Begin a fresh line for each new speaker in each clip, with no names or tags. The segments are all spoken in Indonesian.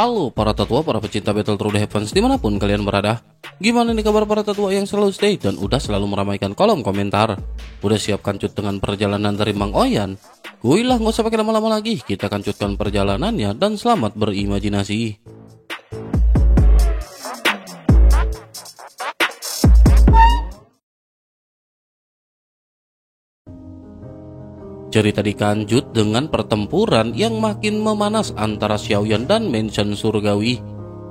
Halo para tetua, para pecinta Battle Through the Heavens dimanapun kalian berada. Gimana nih kabar para tetua yang selalu stay dan udah selalu meramaikan kolom komentar? Udah siap kancut dengan perjalanan dari Mang Oyan? Guilah nggak usah pakai lama-lama lagi, kita kancutkan perjalanannya dan selamat berimajinasi. Cerita dikanjut dengan pertempuran yang makin memanas antara Xiaoyan dan Mansion Surgawi.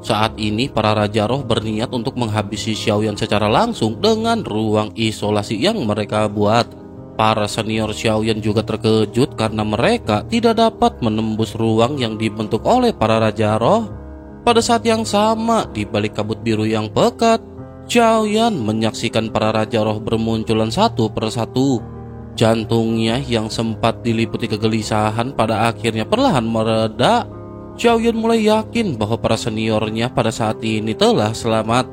Saat ini para Raja Roh berniat untuk menghabisi Xiaoyan secara langsung dengan ruang isolasi yang mereka buat. Para senior Xiaoyan juga terkejut karena mereka tidak dapat menembus ruang yang dibentuk oleh para Raja Roh. Pada saat yang sama, di balik kabut biru yang pekat, Xiaoyan menyaksikan para Raja Roh bermunculan satu persatu. Jantungnya yang sempat diliputi kegelisahan pada akhirnya perlahan mereda. Xiaoyan mulai yakin bahwa para seniornya pada saat ini telah selamat.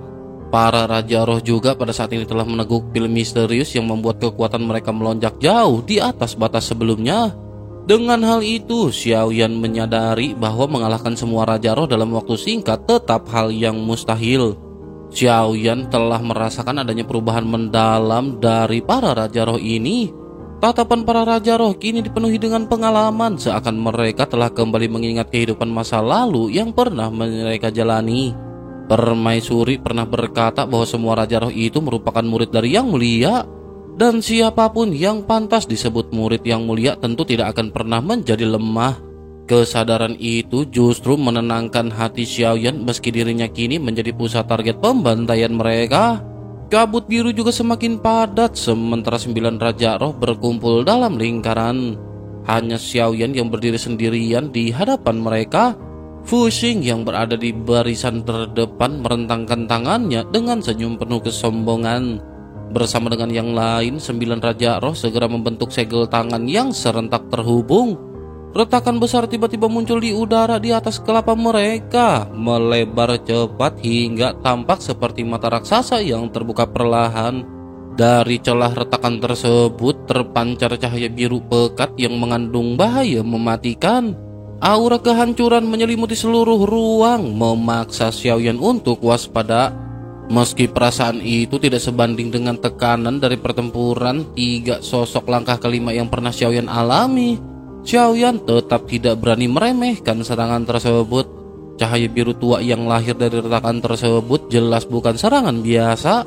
Para Raja Roh juga pada saat ini telah meneguk pil misterius yang membuat kekuatan mereka melonjak jauh di atas batas sebelumnya. Dengan hal itu, Xiaoyan menyadari bahwa mengalahkan semua Raja Roh dalam waktu singkat tetap hal yang mustahil. Xiaoyan telah merasakan adanya perubahan mendalam dari para Raja Roh ini. Tatapan para Raja Roh kini dipenuhi dengan pengalaman, seakan mereka telah kembali mengingat kehidupan masa lalu yang pernah mereka jalani. Permaisuri pernah berkata bahwa semua Raja Roh itu merupakan murid dari Yang Mulia, dan siapapun yang pantas disebut murid Yang Mulia tentu tidak akan pernah menjadi lemah. Kesadaran itu justru menenangkan hati Xiaoyan meski dirinya kini menjadi pusat target pembantaian mereka. Kabut biru juga semakin padat sementara 9 Raja Roh berkumpul dalam lingkaran. Hanya Xiaoyan yang berdiri sendirian di hadapan mereka. Fu Xing yang berada di barisan terdepan merentangkan tangannya dengan senyum penuh kesombongan. Bersama dengan yang lain, 9 Raja Roh segera membentuk segel tangan yang serentak terhubung. Retakan besar tiba-tiba muncul di udara di atas kelapa mereka, melebar cepat hingga tampak seperti mata raksasa yang terbuka perlahan. Dari celah retakan tersebut terpancar cahaya biru pekat yang mengandung bahaya mematikan. Aura kehancuran menyelimuti seluruh ruang, memaksa Xiaoyan untuk waspada. Meski perasaan itu tidak sebanding dengan tekanan dari pertempuran 3 sosok langkah kelima yang pernah Xiaoyan alami, Xiaoyan tetap tidak berani meremehkan serangan tersebut. Cahaya biru tua yang lahir dari retakan tersebut jelas bukan serangan biasa.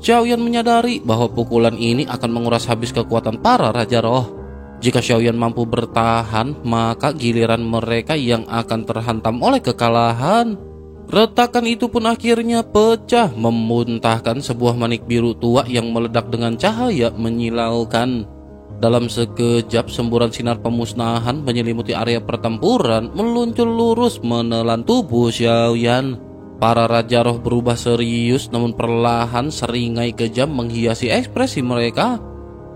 Xiaoyan menyadari bahwa pukulan ini akan menguras habis kekuatan para Raja Roh. Jika Xiaoyan mampu bertahan, maka giliran mereka yang akan terhantam oleh kekalahan. Retakan itu pun akhirnya pecah, memuntahkan sebuah manik biru tua yang meledak dengan cahaya menyilaukan. Dalam sekejap, semburan sinar pemusnahan menyelimuti area pertempuran, meluncur lurus menelan tubuh Xiaoyan. Para Raja Roh berubah serius, namun perlahan seringai kejam menghiasi ekspresi mereka.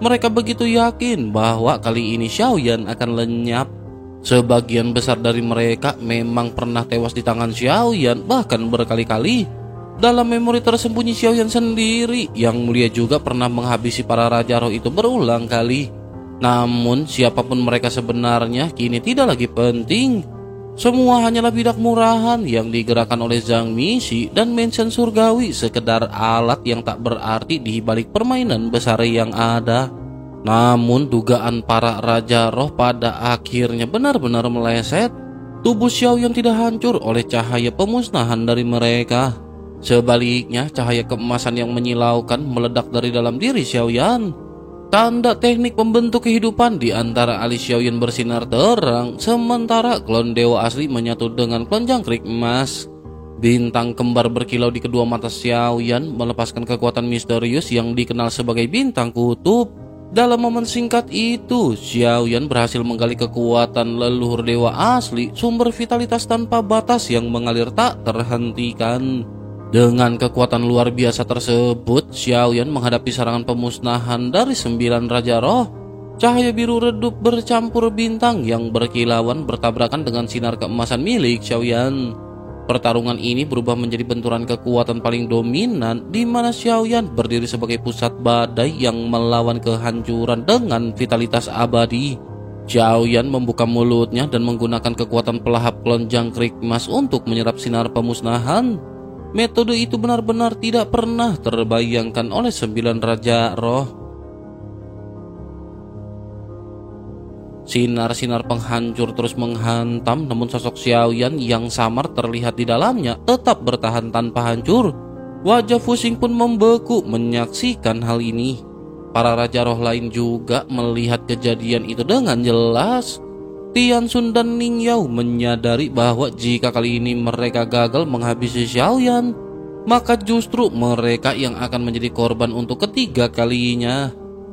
Mereka begitu yakin bahwa kali ini Xiaoyan akan lenyap. Sebagian besar dari mereka memang pernah tewas di tangan Xiaoyan, bahkan berkali-kali. Dalam memori tersembunyi Xiaoyan sendiri, Yang Mulia juga pernah menghabisi para Raja Roh itu berulang kali. Namun siapapun mereka sebenarnya kini tidak lagi penting. Semua hanyalah bidak murahan yang digerakkan oleh Zhang Mixi dan Mansion Surgawi, sekedar alat yang tak berarti di balik permainan besar yang ada. Namun dugaan para Raja Roh pada akhirnya benar-benar meleset. Tubuh Xiaoyan tidak hancur oleh cahaya pemusnahan dari mereka. Sebaliknya, cahaya keemasan yang menyilaukan meledak dari dalam diri Xiaoyan. Tanda teknik pembentuk kehidupan di antara alis Xiaoyan bersinar terang, sementara klon dewa asli menyatu dengan klon jangkrik emas. Bintang kembar berkilau di kedua mata Xiaoyan melepaskan kekuatan misterius yang dikenal sebagai bintang kutub. Dalam momen singkat itu, Xiaoyan berhasil menggali kekuatan leluhur dewa asli, sumber vitalitas tanpa batas yang mengalir tak terhentikan. Dengan kekuatan luar biasa tersebut, Xiaoyan menghadapi serangan pemusnahan dari 9 Raja Roh. Cahaya biru redup bercampur bintang yang berkilauan bertabrakan dengan sinar keemasan milik Xiaoyan. Pertarungan ini berubah menjadi benturan kekuatan paling dominan, di mana Xiaoyan berdiri sebagai pusat badai yang melawan kehancuran dengan vitalitas abadi. Xiaoyan membuka mulutnya dan menggunakan kekuatan pelahap klon jangkrik emas untuk menyerap sinar pemusnahan. Metode itu benar-benar tidak pernah terbayangkan oleh 9 Raja Roh. Sinar-sinar penghancur terus menghantam, namun sosok Xiaoyan yang samar terlihat di dalamnya tetap bertahan tanpa hancur. Wajah Fuxing pun membeku menyaksikan hal ini. Para Raja Roh lain juga melihat kejadian itu dengan jelas. Tianxun dan Ning Yao menyadari bahwa jika kali ini mereka gagal menghabisi Xiaoyan, maka justru mereka yang akan menjadi korban untuk ketiga kalinya.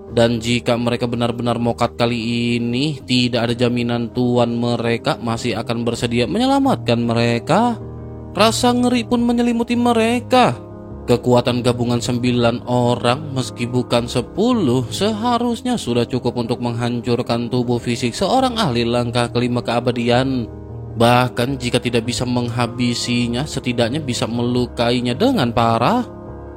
Dan jika mereka benar-benar mokat kali ini, tidak ada jaminan tuan mereka masih akan bersedia menyelamatkan mereka. Rasa ngeri pun menyelimuti mereka. Kekuatan gabungan 9 orang meski bukan 10 seharusnya sudah cukup untuk menghancurkan tubuh fisik seorang ahli langkah kelima keabadian. Bahkan jika tidak bisa menghabisinya, setidaknya bisa melukainya dengan parah.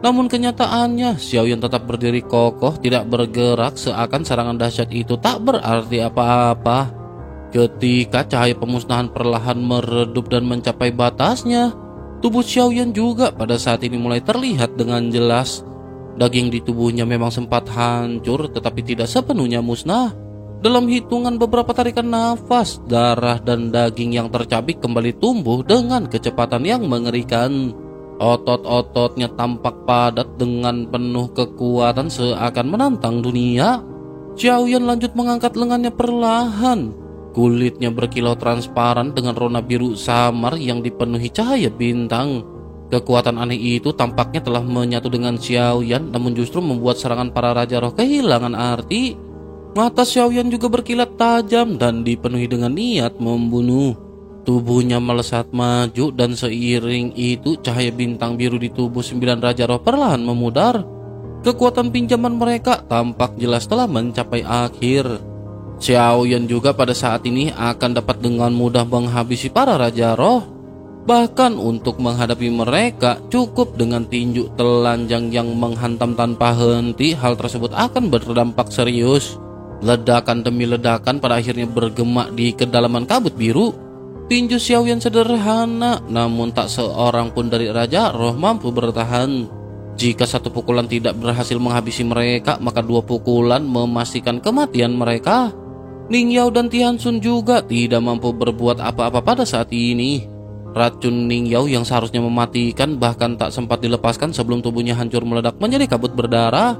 Namun kenyataannya, Xiaoyan tetap berdiri kokoh, tidak bergerak, seakan serangan dahsyat itu tak berarti apa-apa. Ketika cahaya pemusnahan perlahan meredup dan mencapai batasnya, tubuh Xiaoyan juga pada saat ini mulai terlihat dengan jelas. Daging di tubuhnya memang sempat hancur, tetapi tidak sepenuhnya musnah. Dalam hitungan beberapa tarikan nafas, darah dan daging yang tercabik kembali tumbuh dengan kecepatan yang mengerikan. Otot-ototnya tampak padat dengan penuh kekuatan seakan menantang dunia. Xiaoyan lanjut mengangkat lengannya perlahan. Kulitnya berkilau transparan dengan rona biru samar yang dipenuhi cahaya bintang. Kekuatan aneh itu tampaknya telah menyatu dengan Xiaoyan, namun justru membuat serangan para Raja Roh kehilangan arti. Mata Xiaoyan juga berkilat tajam dan dipenuhi dengan niat membunuh. Tubuhnya melesat maju dan seiring itu cahaya bintang biru di tubuh 9 Raja Roh perlahan memudar. Kekuatan pinjaman mereka tampak jelas telah mencapai akhir. Xiaoyan juga pada saat ini akan dapat dengan mudah menghabisi para Raja Roh. Bahkan untuk menghadapi mereka cukup dengan tinju telanjang yang menghantam tanpa henti. Hal tersebut akan berdampak serius. Ledakan demi ledakan pada akhirnya bergema di kedalaman kabut biru. Tinju Xiaoyan sederhana, namun tak seorang pun dari Raja Roh mampu bertahan. Jika satu pukulan tidak berhasil menghabisi mereka, maka 2 pukulan memastikan kematian mereka. Ning Yao dan Tianxun juga tidak mampu berbuat apa-apa pada saat ini. Racun Ning Yao yang seharusnya mematikan bahkan tak sempat dilepaskan sebelum tubuhnya hancur meledak menjadi kabut berdarah.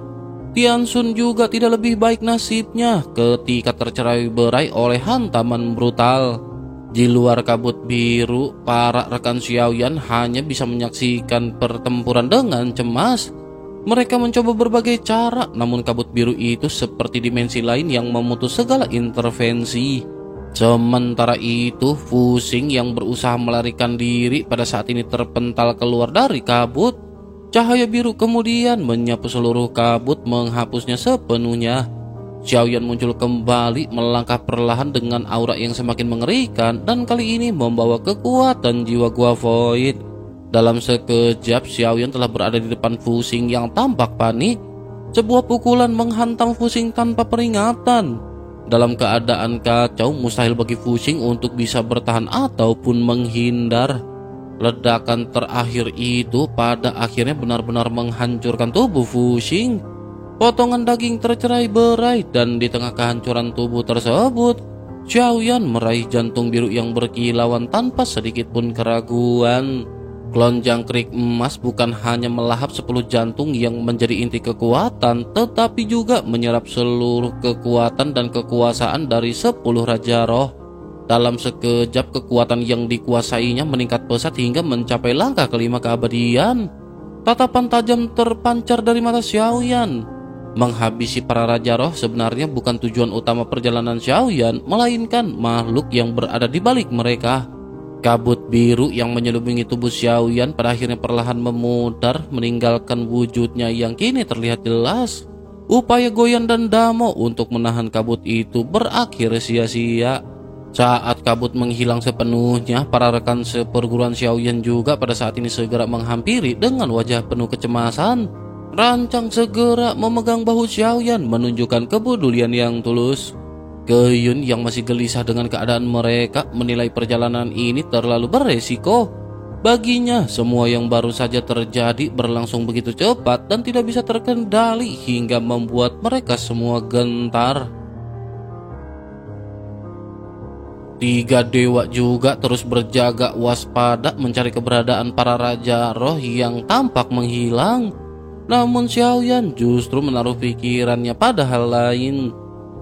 Tianxun juga tidak lebih baik nasibnya ketika tercerai-berai oleh hantaman brutal. Di luar kabut biru, para rekan Xiaoyan hanya bisa menyaksikan pertempuran dengan cemas. Mereka mencoba berbagai cara, namun kabut biru itu seperti dimensi lain yang memutus segala intervensi. Sementara itu, Fuxing yang berusaha melarikan diri pada saat ini terpental keluar dari kabut. Cahaya biru kemudian menyapu seluruh kabut, menghapusnya sepenuhnya. Xiaoyan muncul kembali melangkah perlahan dengan aura yang semakin mengerikan dan kali ini membawa kekuatan jiwa Gua Void. Dalam sekejap Xiaoyan telah berada di depan Fuxing yang tampak panik. Sebuah pukulan menghantam Fuxing tanpa peringatan. Dalam keadaan kacau, mustahil bagi Fuxing untuk bisa bertahan ataupun menghindar. Ledakan terakhir itu pada akhirnya benar-benar menghancurkan tubuh Fuxing. Potongan daging tercerai-berai dan di tengah kehancuran tubuh tersebut, Xiaoyan meraih jantung biru yang berkilauan tanpa sedikit pun keraguan. Klon jangkrik emas bukan hanya melahap 10 jantung yang menjadi inti kekuatan, tetapi juga menyerap seluruh kekuatan dan kekuasaan dari 10 Raja Roh. Dalam sekejap kekuatan yang dikuasainya meningkat pesat hingga mencapai langkah kelima keabadian. Tatapan tajam terpancar dari mata Xiaoyan. Menghabisi para Raja Roh sebenarnya bukan tujuan utama perjalanan Xiaoyan, melainkan makhluk yang berada di balik mereka. Kabut biru yang menyelubungi tubuh Xiaoyan pada akhirnya perlahan memudar, meninggalkan wujudnya yang kini terlihat jelas. Upaya Goyan dan Damo untuk menahan kabut itu berakhir sia-sia. Saat kabut menghilang sepenuhnya, para rekan seperguruan Xiaoyan juga pada saat ini segera menghampiri dengan wajah penuh kecemasan. Rancang segera memegang bahu Xiaoyan menunjukkan kepedulian yang tulus. Keyun yang masih gelisah dengan keadaan mereka menilai perjalanan ini terlalu beresiko. Baginya, semua yang baru saja terjadi berlangsung begitu cepat dan tidak bisa terkendali hingga membuat mereka semua gentar. Tiga dewa juga terus berjaga waspada mencari keberadaan para raja roh yang tampak menghilang. Namun Xiaoyan justru menaruh pikirannya pada hal lain.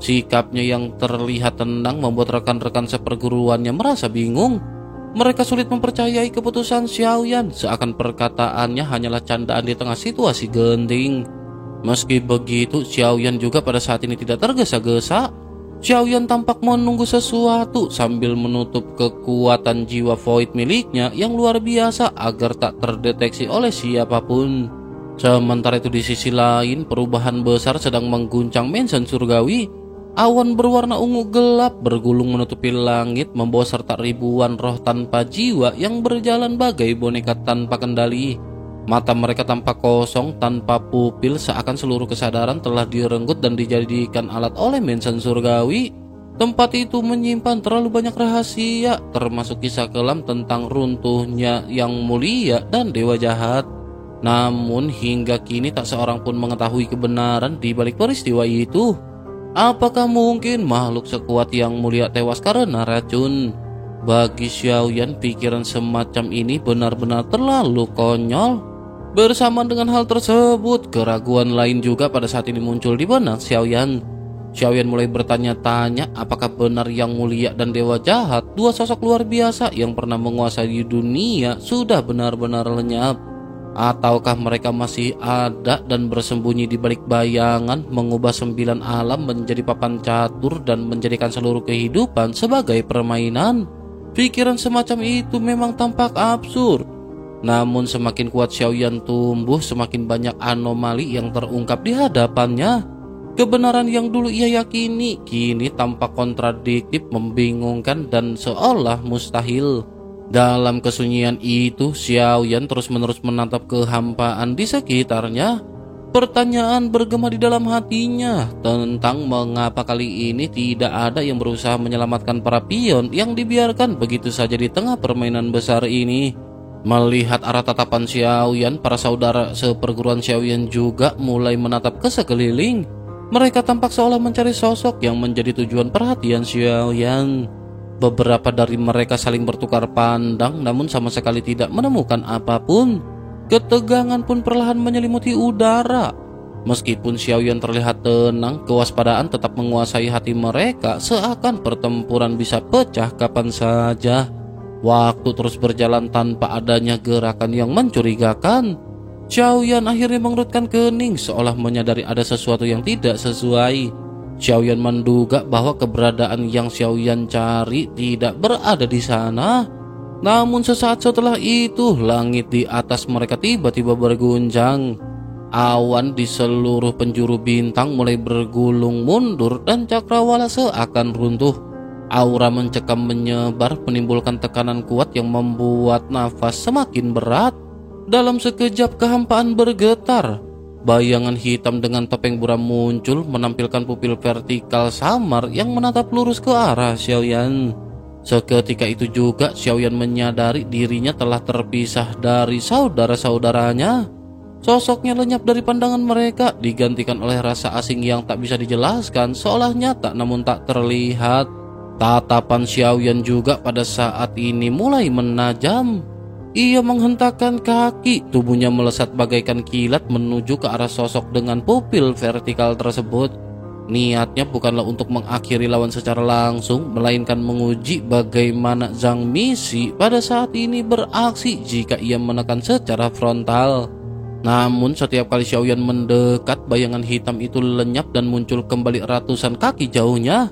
Sikapnya yang terlihat tenang membuat rekan-rekan seperguruannya merasa bingung. Mereka sulit mempercayai keputusan Xiaoyan, seakan perkataannya hanyalah candaan di tengah situasi genting. Meski begitu, Xiaoyan juga pada saat ini tidak tergesa-gesa. Xiaoyan tampak menunggu sesuatu sambil menutup kekuatan jiwa void miliknya yang luar biasa agar tak terdeteksi oleh siapapun. Sementara itu di sisi lain, perubahan besar sedang mengguncang mansion surgawi. Awan berwarna ungu gelap bergulung menutupi langit, membawa serta ribuan roh tanpa jiwa yang berjalan bagai boneka tanpa kendali. Mata mereka tampak kosong, tanpa pupil, seakan seluruh kesadaran telah direnggut dan dijadikan alat oleh mansion surgawi. Tempat itu menyimpan terlalu banyak rahasia, termasuk kisah kelam tentang runtuhnya yang mulia dan dewa jahat. Namun hingga kini tak seorang pun mengetahui kebenaran di balik peristiwa itu. Apakah mungkin makhluk sekuat yang mulia tewas karena racun? Bagi Xiaoyan, pikiran semacam ini benar-benar terlalu konyol. Bersamaan dengan hal tersebut, keraguan lain juga pada saat ini muncul di benak Xiaoyan. Xiaoyan mulai bertanya-tanya apakah benar yang mulia dan dewa jahat, dua sosok luar biasa yang pernah menguasai dunia, sudah benar-benar lenyap. Ataukah mereka masih ada dan bersembunyi di balik bayangan, mengubah 9 alam menjadi papan catur dan menjadikan seluruh kehidupan sebagai permainan? Pikiran semacam itu memang tampak absurd. Namun semakin kuat Xiaoyan tumbuh, semakin banyak anomali yang terungkap di hadapannya. Kebenaran yang dulu ia yakini kini tampak kontradiktif, membingungkan dan seolah mustahil. Dalam kesunyian itu, Xiaoyan terus-menerus menatap kehampaan di sekitarnya. Pertanyaan bergema di dalam hatinya tentang mengapa kali ini tidak ada yang berusaha menyelamatkan para pion yang dibiarkan begitu saja di tengah permainan besar ini. Melihat arah tatapan Xiaoyan, para saudara seperguruan Xiaoyan juga mulai menatap ke sekeliling. Mereka tampak seolah mencari sosok yang menjadi tujuan perhatian Xiaoyan. Beberapa dari mereka saling bertukar pandang, namun sama sekali tidak menemukan apapun. Ketegangan pun perlahan menyelimuti udara. Meskipun Xiaoyan terlihat tenang, kewaspadaan tetap menguasai hati mereka, seakan pertempuran bisa pecah kapan saja. Waktu terus berjalan tanpa adanya gerakan yang mencurigakan. Xiaoyan akhirnya mengerutkan kening, seolah menyadari ada sesuatu yang tidak sesuai. Xiaoyan menduga bahwa keberadaan yang Xiaoyan cari tidak berada di sana. Namun sesaat setelah itu, langit di atas mereka tiba-tiba berguncang. Awan di seluruh penjuru bintang mulai bergulung mundur dan cakrawala seakan runtuh. Aura mencekam menyebar, menimbulkan tekanan kuat yang membuat nafas semakin berat. Dalam sekejap kehampaan bergetar. Bayangan hitam dengan topeng buram muncul, menampilkan pupil vertikal samar yang menatap lurus ke arah Xiaoyan. Seketika itu juga Xiaoyan menyadari dirinya telah terpisah dari saudara-saudaranya. Sosoknya lenyap dari pandangan mereka, digantikan oleh rasa asing yang tak bisa dijelaskan, seolah nyata namun tak terlihat. Tatapan Xiaoyan juga pada saat ini mulai menajam. Ia menghentakkan kaki, tubuhnya melesat bagaikan kilat menuju ke arah sosok dengan pupil vertikal tersebut. Niatnya bukanlah untuk mengakhiri lawan secara langsung, melainkan menguji bagaimana Zhang Misi pada saat ini beraksi jika ia menekan secara frontal. Namun setiap kali Xiaoyan mendekat, bayangan hitam itu lenyap dan muncul kembali ratusan kaki jauhnya.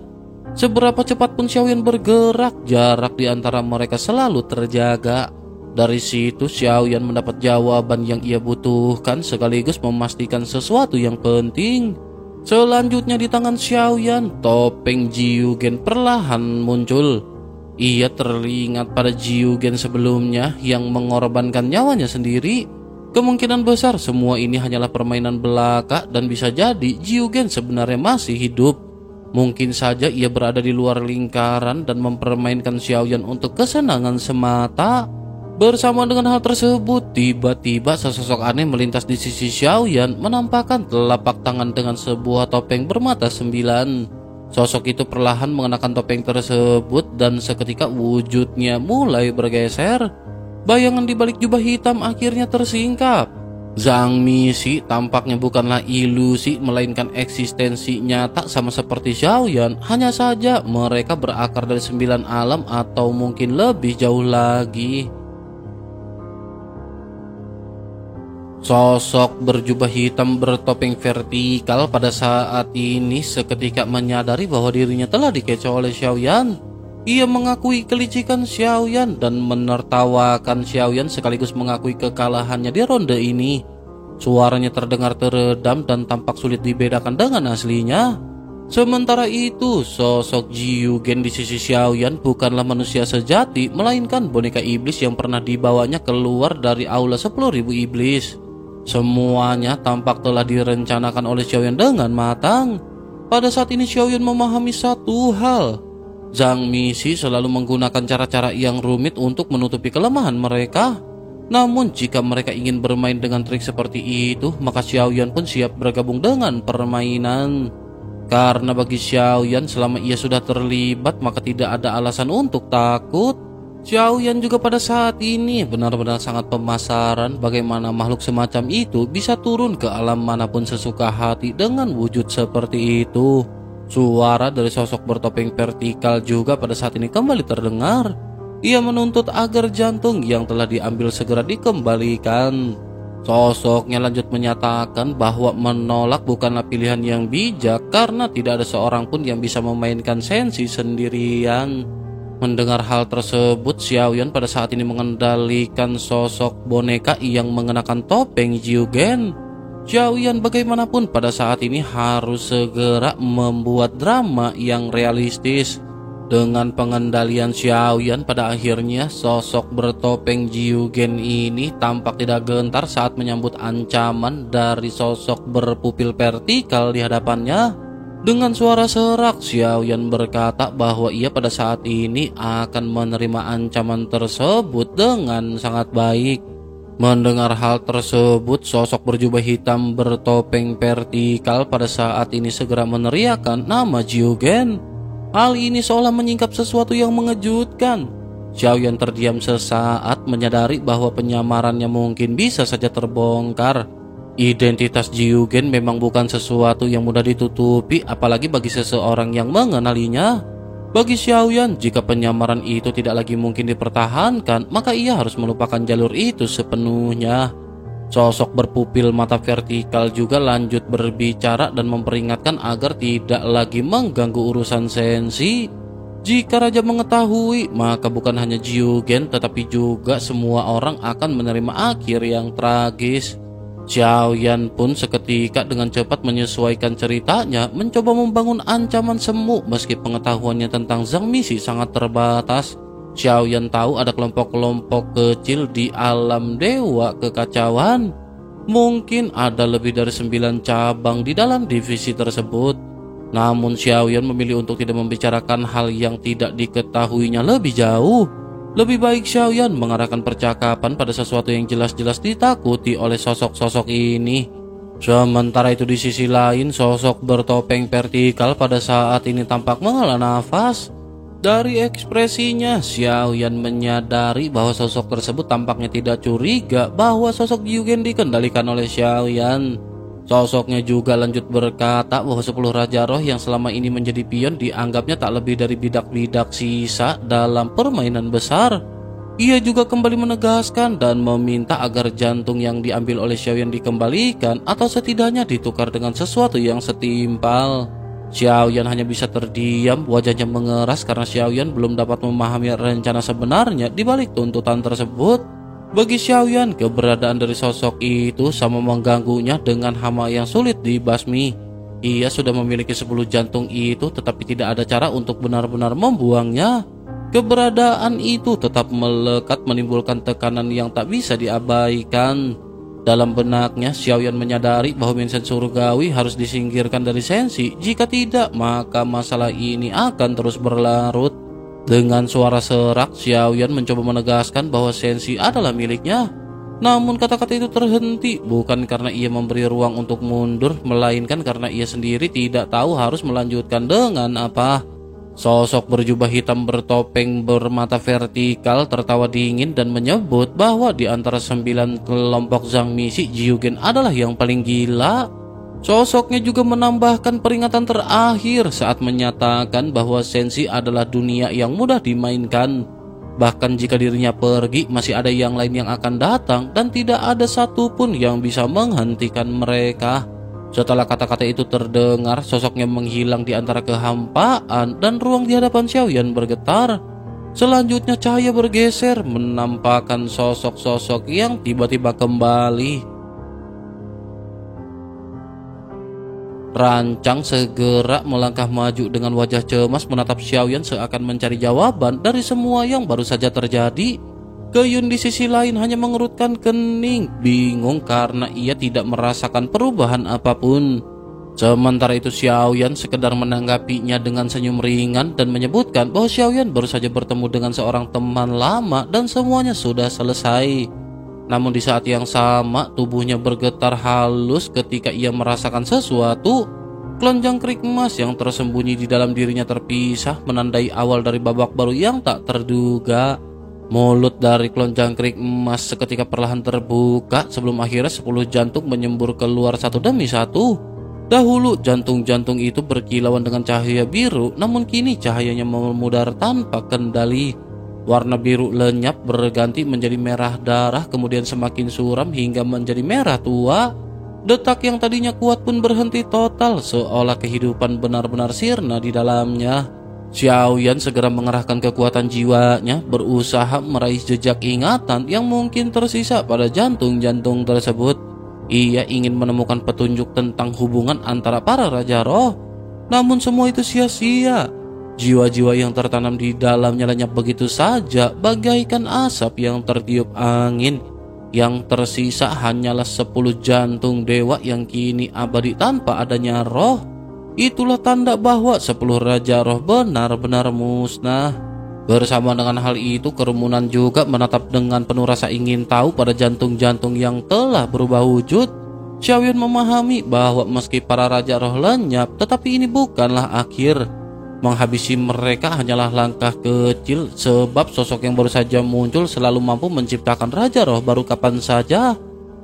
Seberapa cepat pun Xiaoyan bergerak, jarak di antara mereka selalu terjaga. Dari situ Xiaoyan mendapat jawaban yang ia butuhkan, sekaligus memastikan sesuatu yang penting. Selanjutnya di tangan Xiaoyan, topeng Jiugen perlahan muncul. Ia teringat pada Jiugen sebelumnya yang mengorbankan nyawanya sendiri. Kemungkinan besar semua ini hanyalah permainan belaka dan bisa jadi Jiugen sebenarnya masih hidup. Mungkin saja ia berada di luar lingkaran dan mempermainkan Xiaoyan untuk kesenangan semata. Bersama dengan hal tersebut, tiba-tiba sesosok aneh melintas di sisi Xiaoyan, menampakkan telapak tangan dengan sebuah topeng bermata 9. Sosok itu perlahan mengenakan topeng tersebut dan seketika wujudnya mulai bergeser. Bayangan di balik jubah hitam akhirnya tersingkap. Zhang Misi tampaknya bukanlah ilusi melainkan eksistensi nyata sama seperti Xiaoyan. Hanya saja mereka berakar dari 9 alam atau mungkin lebih jauh lagi. Sosok berjubah hitam bertopeng vertikal pada saat ini seketika menyadari bahwa dirinya telah dikecoh oleh Xiaoyan. Ia mengakui kelicikan Xiaoyan dan menertawakan Xiaoyan sekaligus mengakui kekalahannya di ronde ini. Suaranya terdengar teredam dan tampak sulit dibedakan dengan aslinya. Sementara itu, sosok Jiugen di sisi Xiaoyan bukanlah manusia sejati, melainkan boneka iblis yang pernah dibawanya keluar dari aula 10.000 iblis. Semuanya tampak telah direncanakan oleh Xiaoyan dengan matang. Pada saat ini Xiaoyan memahami satu hal. Zhang Misi selalu menggunakan cara-cara yang rumit untuk menutupi kelemahan mereka. Namun jika mereka ingin bermain dengan trik seperti itu, maka Xiaoyan pun siap bergabung dengan permainan. Karena bagi Xiaoyan selama ia sudah terlibat maka tidak ada alasan untuk takut. Xiaoyan juga pada saat ini benar-benar sangat pemasaran bagaimana makhluk semacam itu bisa turun ke alam manapun sesuka hati dengan wujud seperti itu. Suara dari sosok bertopeng vertikal juga pada saat ini kembali terdengar. Ia menuntut agar jantung yang telah diambil segera dikembalikan. Sosoknya lanjut menyatakan bahwa menolak bukanlah pilihan yang bijak karena tidak ada seorang pun yang bisa memainkan sensi sendirian. Mendengar hal tersebut, Xiaoyan pada saat ini mengendalikan sosok boneka yang mengenakan topeng Jiugen. Xiaoyan bagaimanapun pada saat ini harus segera membuat drama yang realistis. Dengan pengendalian Xiaoyan pada akhirnya sosok bertopeng Jiugen ini tampak tidak gentar saat menyambut ancaman dari sosok berpupil vertikal di hadapannya. Dengan suara serak, Xiaoyan berkata bahwa ia pada saat ini akan menerima ancaman tersebut dengan sangat baik. Mendengar hal tersebut, sosok berjubah hitam bertopeng vertikal pada saat ini segera meneriakkan nama Jiugen. Hal ini seolah menyingkap sesuatu yang mengejutkan. Xiaoyan terdiam sesaat menyadari bahwa penyamarannya mungkin bisa saja terbongkar. Identitas Jiugen memang bukan sesuatu yang mudah ditutupi apalagi bagi seseorang yang mengenalinya. Bagi Xiaoyan, jika penyamaran itu tidak lagi mungkin dipertahankan, maka ia harus melupakan jalur itu sepenuhnya. Sosok berpupil mata vertikal juga lanjut berbicara dan memperingatkan agar tidak lagi mengganggu urusan sensi. Jika raja mengetahui, maka bukan hanya Jiugen tetapi juga semua orang akan menerima akhir yang tragis. Xiaoyan pun seketika dengan cepat menyesuaikan ceritanya, mencoba membangun ancaman semu meski pengetahuannya tentang Zhang Misi sangat terbatas. Xiaoyan tahu ada kelompok-kelompok kecil di alam dewa kekacauan. Mungkin ada lebih dari 9 cabang di dalam divisi tersebut. Namun Xiaoyan memilih untuk tidak membicarakan hal yang tidak diketahuinya lebih jauh. Lebih baik Xiaoyan mengarahkan percakapan pada sesuatu yang jelas-jelas ditakuti oleh sosok-sosok ini. Sementara itu di sisi lain, sosok bertopeng vertikal pada saat ini tampak menghela nafas. Dari ekspresinya, Xiaoyan menyadari bahwa sosok tersebut tampaknya tidak curiga bahwa sosok Jiugen dikendalikan oleh Xiaoyan. Sosoknya juga lanjut berkata bahwa 10 Raja Roh yang selama ini menjadi pion dianggapnya tak lebih dari bidak-bidak sisa dalam permainan besar. Ia juga kembali menegaskan dan meminta agar jantung yang diambil oleh Xiaoyan dikembalikan atau setidaknya ditukar dengan sesuatu yang setimpal. Xiaoyan hanya bisa terdiam, wajahnya mengeras karena Xiaoyan belum dapat memahami rencana sebenarnya di balik tuntutan tersebut. Bagi Xiaoyan, keberadaan dari sosok itu sama mengganggunya dengan hama yang sulit dibasmi. Ia sudah memiliki 10 jantung itu tetapi tidak ada cara untuk benar-benar membuangnya. Keberadaan itu tetap melekat menimbulkan tekanan yang tak bisa diabaikan. Dalam benaknya, Xiaoyan menyadari bahwa Mensan Surgawi harus disingkirkan dari Sensi. Jika tidak, maka masalah ini akan terus berlarut. Dengan suara serak, Xiaoyan mencoba menegaskan bahwa Sensi adalah miliknya. Namun kata-kata itu terhenti, bukan karena ia memberi ruang untuk mundur, melainkan karena ia sendiri tidak tahu harus melanjutkan dengan apa. Sosok berjubah hitam bertopeng bermata vertikal tertawa dingin dan menyebut bahwa di antara 9 kelompok Zhang Misi, Jiugen adalah yang paling gila. Sosoknya juga menambahkan peringatan terakhir saat menyatakan bahwa Sensi adalah dunia yang mudah dimainkan. Bahkan jika dirinya pergi, masih ada yang lain yang akan datang dan tidak ada satupun yang bisa menghentikan mereka. Setelah kata-kata itu terdengar, sosoknya menghilang di antara kehampaan dan ruang di hadapan Xiaoyan bergetar. Selanjutnya cahaya bergeser menampakkan sosok-sosok yang tiba-tiba kembali. Rancang segera melangkah maju dengan wajah cemas menatap Xiaoyan seakan mencari jawaban dari semua yang baru saja terjadi. Keyun di sisi lain hanya mengerutkan kening, bingung karena ia tidak merasakan perubahan apapun. Sementara itu Xiaoyan sekedar menanggapinya dengan senyum ringan dan menyebutkan bahwa Xiaoyan baru saja bertemu dengan seorang teman lama dan semuanya sudah selesai. Namun di saat yang sama tubuhnya bergetar halus ketika ia merasakan sesuatu. Kelenjang kerik emas yang tersembunyi di dalam dirinya terpisah, menandai awal dari babak baru yang tak terduga. Mulut dari kelenjang kerik emas seketika perlahan terbuka sebelum akhirnya 10 jantung menyembur keluar satu demi satu. Dahulu jantung-jantung itu berkilauan dengan cahaya biru, namun kini cahayanya memudar tanpa kendali. Warna biru lenyap berganti menjadi merah darah, kemudian semakin suram hingga menjadi merah tua. Detak yang tadinya kuat pun berhenti total, seolah kehidupan benar-benar sirna di dalamnya. Xiaoyan segera mengerahkan kekuatan jiwanya, berusaha meraih jejak ingatan yang mungkin tersisa pada jantung-jantung tersebut. Ia ingin menemukan petunjuk tentang hubungan antara para Raja Roh. Namun semua itu sia-sia. Jiwa-jiwa yang tertanam di dalamnya lenyap begitu saja, bagaikan asap yang tertiup angin. Yang tersisa hanyalah 10 jantung dewa yang kini abadi tanpa adanya roh. Itulah tanda bahwa 10 Raja Roh benar-benar musnah. Bersama dengan hal itu, kerumunan juga menatap dengan penuh rasa ingin tahu pada jantung-jantung yang telah berubah wujud. Xiaoyan memahami bahwa meski para Raja Roh lenyap, tetapi ini bukanlah akhir. Menghabisi mereka hanyalah langkah kecil, sebab sosok yang baru saja muncul selalu mampu menciptakan Raja Roh baru kapan saja.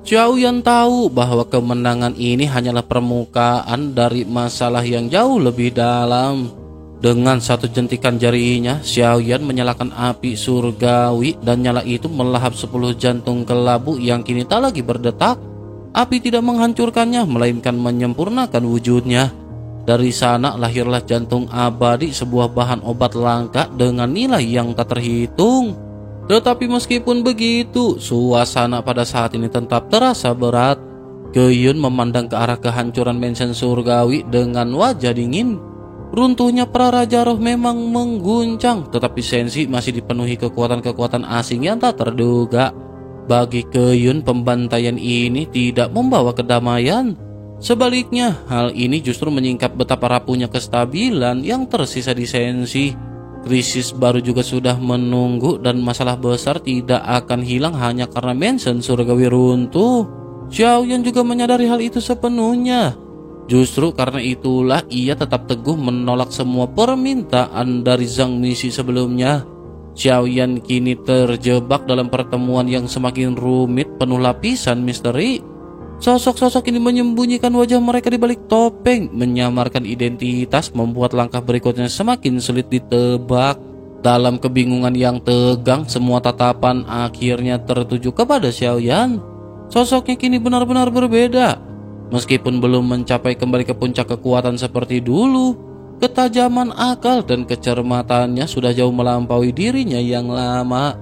Xiaoyan tahu bahwa kemenangan ini hanyalah permukaan dari masalah yang jauh lebih dalam. Dengan satu jentikan jarinya, Xiaoyan menyalakan api surgawi dan nyala itu melahap 10 jantung kelabu yang kini tak lagi berdetak. Api tidak menghancurkannya, melainkan menyempurnakan wujudnya. Dari sana lahirlah jantung abadi, sebuah bahan obat langka dengan nilai yang tak terhitung. Tetapi meskipun begitu, suasana pada saat ini tetap terasa berat. Keyun memandang ke arah kehancuran Mensan Surgawi dengan wajah dingin. Runtuhnya para Raja Roh memang mengguncang, tetapi Sensi masih dipenuhi kekuatan-kekuatan asing yang tak terduga. Bagi Keyun, pembantaian ini tidak membawa kedamaian. Sebaliknya, hal ini justru menyingkap betapa rapuhnya kestabilan yang tersisa di Sensi. Krisis baru juga sudah menunggu dan masalah besar tidak akan hilang hanya karena Mensan Surgawi runtuh. Xiaoyan juga menyadari hal itu sepenuhnya. Justru karena itulah ia tetap teguh menolak semua permintaan dari Zhang Misi sebelumnya. Xiaoyan kini terjebak dalam pertemuan yang semakin rumit, penuh lapisan misteri. Sosok-sosok ini menyembunyikan wajah mereka di balik topeng, menyamarkan identitas, membuat langkah berikutnya semakin sulit ditebak. Dalam kebingungan yang tegang, semua tatapan akhirnya tertuju kepada Xiaoyan. Sosoknya kini benar-benar berbeda. Meskipun belum mencapai kembali ke puncak kekuatan seperti dulu, ketajaman akal dan kecermatannya sudah jauh melampaui dirinya yang lama.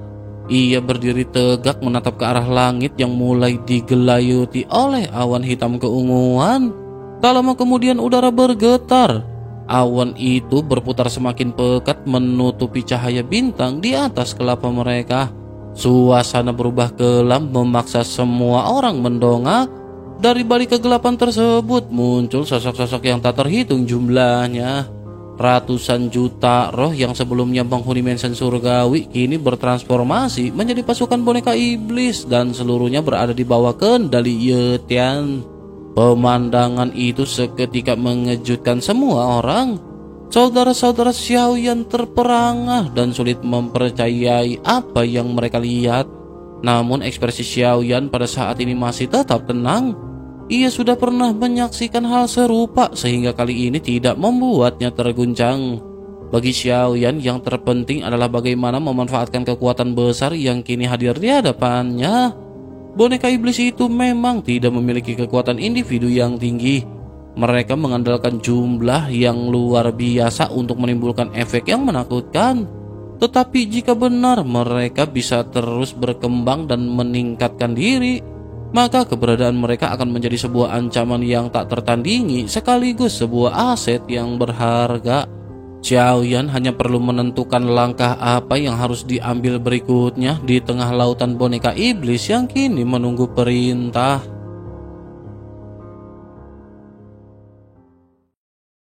Ia berdiri tegak menatap ke arah langit yang mulai digelayuti oleh awan hitam keunguan. Tak lama kemudian udara bergetar. Awan itu berputar semakin pekat menutupi cahaya bintang di atas kelapa mereka. Suasana berubah kelam memaksa semua orang mendongak. Dari balik kegelapan tersebut muncul sosok-sosok yang tak terhitung jumlahnya. Ratusan juta roh yang sebelumnya menghuni mansion surgawi kini bertransformasi menjadi pasukan boneka iblis dan seluruhnya berada di bawah kendali Ye Tian. Pemandangan itu seketika mengejutkan semua orang. Saudara-saudara Xiaoyan terperangah dan sulit mempercayai apa yang mereka lihat. Namun ekspresi Xiaoyan pada saat ini masih tetap tenang. Ia sudah pernah menyaksikan hal serupa sehingga kali ini tidak membuatnya terguncang. Bagi Xiaoyan yang terpenting adalah bagaimana memanfaatkan kekuatan besar yang kini hadir di hadapannya. Boneka iblis itu memang tidak memiliki kekuatan individu yang tinggi. Mereka mengandalkan jumlah yang luar biasa untuk menimbulkan efek yang menakutkan. Tetapi jika benar mereka bisa terus berkembang dan meningkatkan diri, maka keberadaan mereka akan menjadi sebuah ancaman yang tak tertandingi sekaligus sebuah aset yang berharga. Xiaoyan hanya perlu menentukan langkah apa yang harus diambil berikutnya di tengah lautan boneka iblis yang kini menunggu perintah.